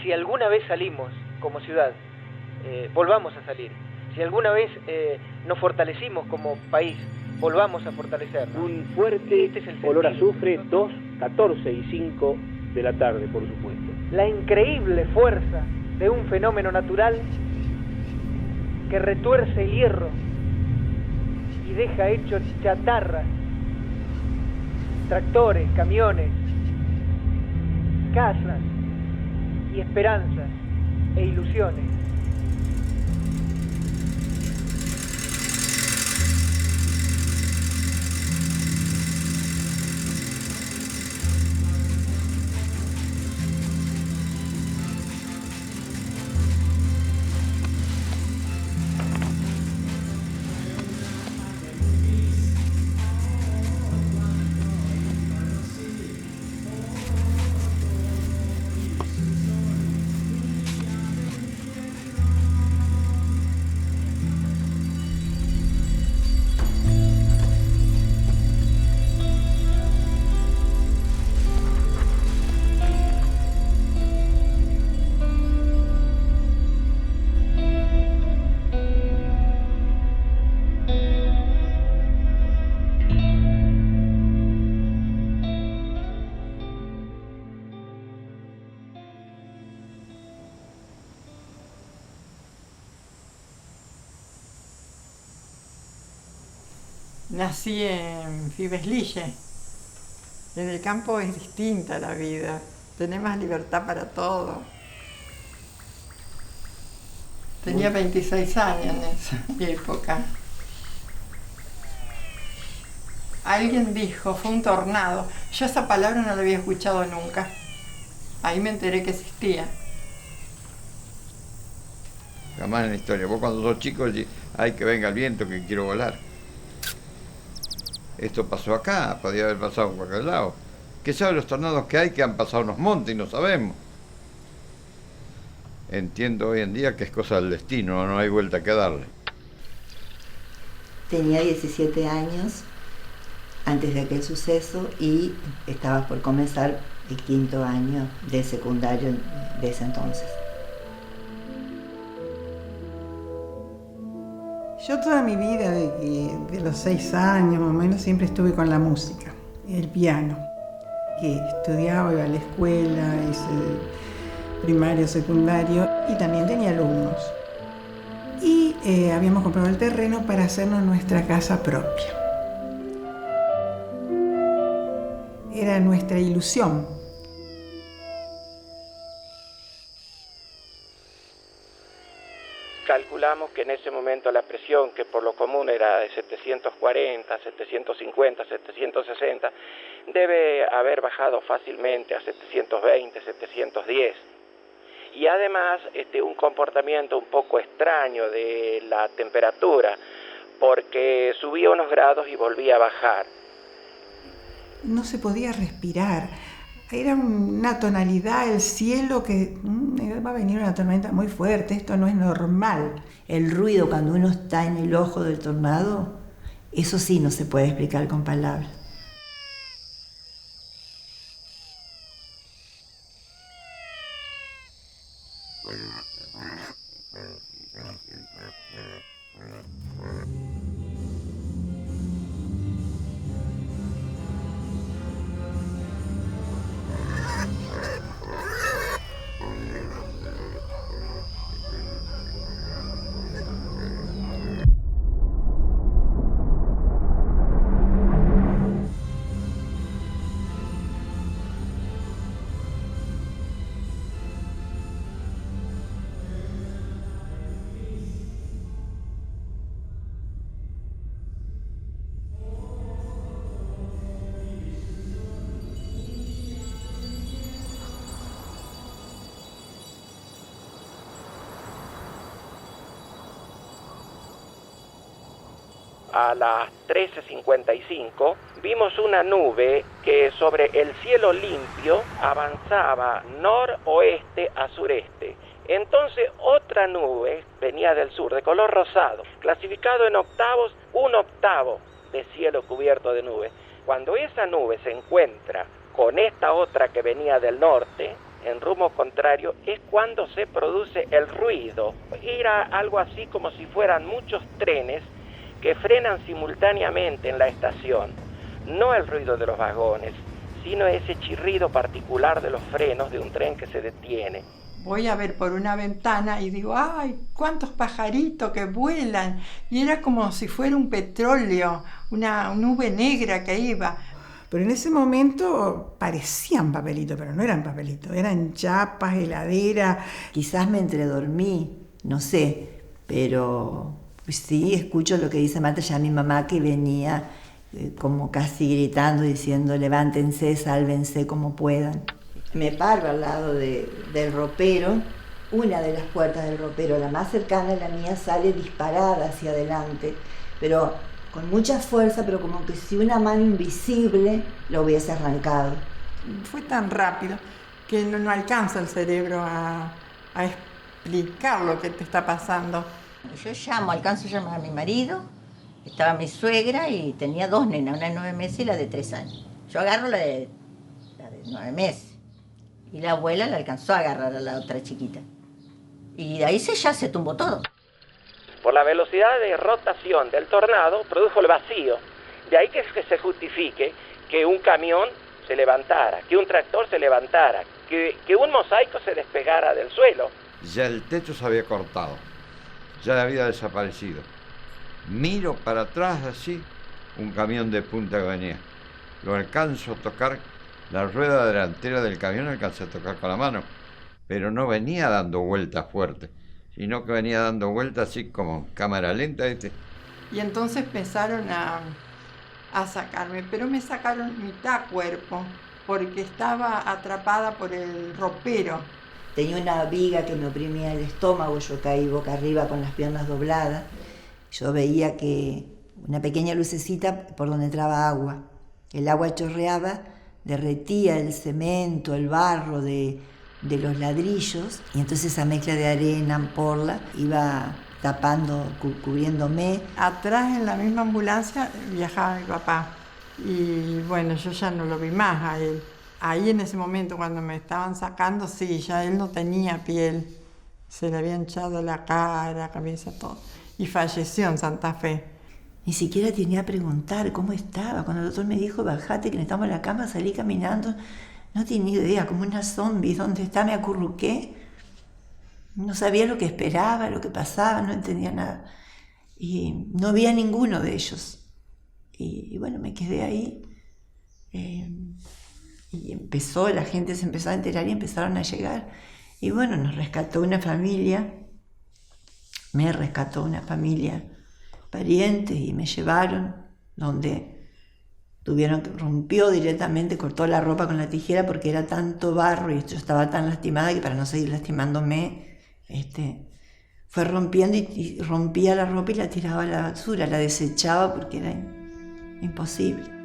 si alguna vez salimos como ciudad, volvamos a salir. Si alguna vez nos fortalecimos como país, volvamos a fortalecernos. Un fuerte olor a azufre, 2, 14 y 5 de la tarde, por supuesto. La increíble fuerza de un fenómeno natural que retuerce el hierro y deja hecho chatarra, tractores, camiones, casas y esperanzas e ilusiones. Nací en Fibeslille. En el campo es distinta la vida, tenés más libertad para todo. Tenía 26 años en esa época. Alguien dijo, fue un tornado. Yo esa palabra no la había escuchado nunca. Ahí me enteré que existía. Jamás en la historia. Vos cuando sos chico decís, ay, que venga el viento, que quiero volar. Esto pasó acá, podía haber pasado en cualquier lado. ¿Qué sabe los tornados que hay que han pasado en los montes y no sabemos? Entiendo hoy en día que es cosa del destino, no hay vuelta que darle. Tenía 17 años antes de aquel suceso y estaba por comenzar el 5º año de secundario de ese entonces. Yo toda mi vida, de los 6 años más o menos, siempre estuve con la música, el piano. Que estudiaba, iba a la escuela, hice primario, secundario y también tenía alumnos. Y habíamos comprado el terreno para hacernos nuestra casa propia. Era nuestra ilusión. Calculamos que en ese momento la presión, que por lo común era de 740, 750, 760, debe haber bajado fácilmente a 720, 710. Y además un comportamiento un poco extraño de la temperatura, porque subía unos grados y volvía a bajar. No se podía respirar. Era una tonalidad, el cielo, que va a venir una tormenta muy fuerte, esto no es normal. El ruido cuando uno está en el ojo del tornado, eso sí no se puede explicar con palabras. A las 13:55 vimos una nube que sobre el cielo limpio avanzaba noroeste a sureste. Entonces otra nube venía del sur de color rosado, clasificado en octavos, 1/8 de cielo cubierto de nube. Cuando esa nube se encuentra con esta otra que venía del norte, en rumbo contrario, es cuando se produce el ruido. Era algo así como si fueran muchos trenes que frenan simultáneamente en la estación. No el ruido de los vagones, sino ese chirrido particular de los frenos de un tren que se detiene. Voy a ver por una ventana y digo, ¡ay, cuántos pajaritos que vuelan! Y era como si fuera un petróleo, una nube negra que iba. Pero en ese momento parecían papelitos, pero no eran papelitos, eran chapas, heladera. Quizás me entredormí, no sé, pero sí escucho lo que dice Marta, ya mi mamá que venía como casi gritando, diciendo levántense, sálvense como puedan. Me paro al lado del ropero, una de las puertas del ropero, la más cercana a la mía, sale disparada hacia adelante, pero con mucha fuerza, pero como que si una mano invisible lo hubiese arrancado. Fue tan rápido que no alcanza el cerebro a explicar lo que te está pasando. Yo alcanzo a llamar a mi marido, estaba mi suegra y tenía 2 nenas, una de 9 meses y la de 3 años. Yo agarro la de 9 meses y la abuela la alcanzó a agarrar a la otra chiquita. Y de ahí ya se tumbó todo. Por la velocidad de rotación del tornado produjo el vacío. De ahí que se justifique que un camión se levantara, que un tractor se levantara, que un mosaico se despegara del suelo. Ya el techo se había cortado, ya había desaparecido. Miro para atrás así, un camión de punta que venía. Lo alcanzo a tocar, la rueda delantera del camión alcancé a tocar con la mano, pero no venía dando vueltas fuertes, sino que venía dando vueltas así como cámara lenta. Y entonces empezaron a sacarme, pero me sacaron mitad cuerpo, porque estaba atrapada por el ropero. Tenía una viga que me oprimía el estómago, yo caí boca arriba con las piernas dobladas. Yo veía que una pequeña lucecita por donde entraba agua. El agua chorreaba, derretía el cemento, el barro de los ladrillos, y entonces esa mezcla de arena, porla, iba tapando, cubriéndome. Atrás en la misma ambulancia viajaba mi papá, y bueno, yo ya no lo vi más a él. Ahí en ese momento cuando me estaban sacando, sí, ya él no tenía piel, se le había hinchado la cara, cabeza, todo, y falleció en Santa Fe. Ni siquiera tenía a preguntar cómo estaba. Cuando el doctor me dijo, bajate, que necesitamos la cama, salí caminando. No tenía idea, como una zombie. ¿Dónde está? Me acurruqué. No sabía lo que esperaba, lo que pasaba, no entendía nada. Y no había ninguno de ellos. Y bueno, me quedé ahí. Y la gente se empezó a enterar y empezaron a llegar. Y bueno, nos rescató una familia. Me rescató una familia, parientes, y me llevaron donde rompió directamente, cortó la ropa con la tijera porque era tanto barro y yo estaba tan lastimada que para no seguir lastimándome, fue rompiendo y rompía la ropa y la tiraba a la basura, la desechaba porque era imposible.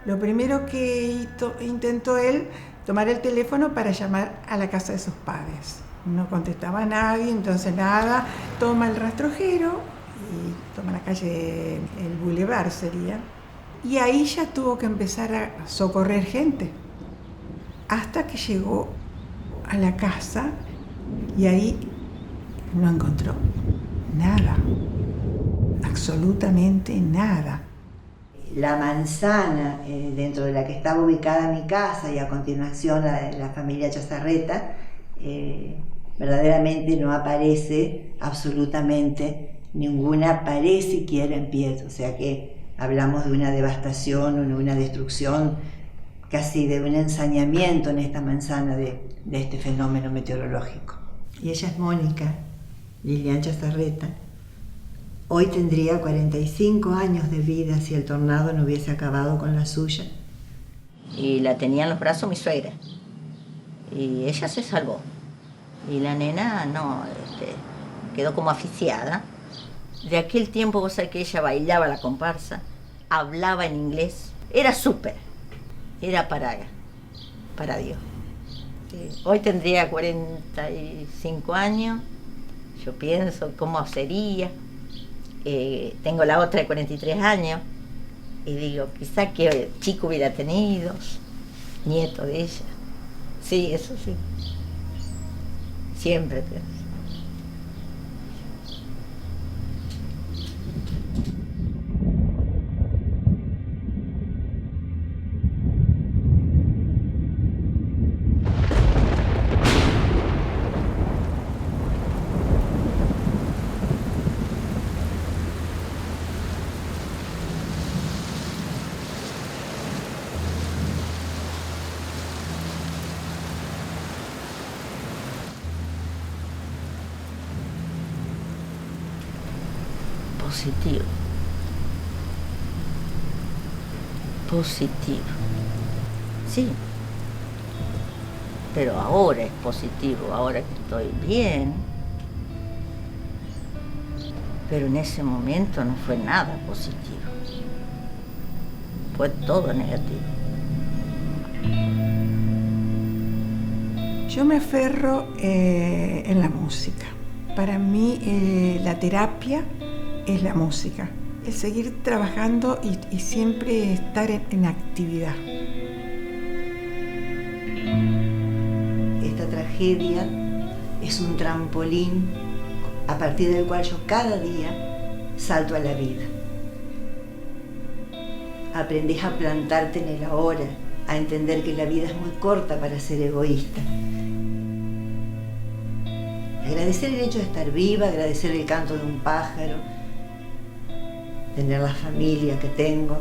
Lo primero que intentó él, tomar el teléfono para llamar a la casa de sus padres. No contestaba a nadie, entonces nada, toma el rastrojero y toma la calle, el Boulevard sería, y ahí ya tuvo que empezar a socorrer gente, hasta que llegó a la casa y ahí no encontró. nada, absolutamente nada. La manzana dentro de la que estaba ubicada mi casa y a continuación la familia Chazarreta, verdaderamente no aparece absolutamente ninguna pared siquiera en pie, o sea que hablamos de una devastación o de una destrucción, casi de un ensañamiento en esta manzana de este fenómeno meteorológico. Y ella es Mónica Lilian Chazarreta. Hoy tendría 45 años de vida si el tornado no hubiese acabado con la suya. Y la tenía en los brazos mi suegra. Y ella se salvó. Y la nena no, quedó como asfixiada. De aquel tiempo, vos sabés que ella bailaba la comparsa, hablaba en inglés, era súper, era para Dios. Sí. Hoy tendría 45 años, yo pienso cómo sería. Tengo la otra de 43 años y digo, quizá que chico hubiera tenido, nieto de ella. Sí, eso sí. Siempre pienso. Positivo. Sí. Pero ahora es positivo, ahora que estoy bien. Pero en ese momento no fue nada positivo. Fue todo negativo. Yo me aferro en la música. Para mí la terapia es la música. El seguir trabajando y siempre estar en actividad. Esta tragedia es un trampolín a partir del cual yo cada día salto a la vida. Aprendés a plantarte en el ahora, a entender que la vida es muy corta para ser egoísta. Agradecer el hecho de estar viva, agradecer el canto de un pájaro, tener la familia que tengo.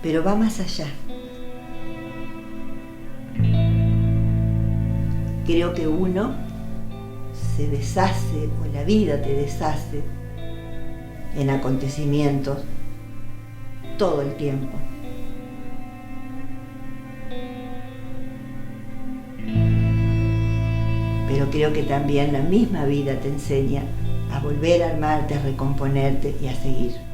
Pero va más allá. Creo que uno se deshace, o la vida te deshace, en acontecimientos todo el tiempo. Pero creo que también la misma vida te enseña a volver a armarte, a recomponerte y a seguir.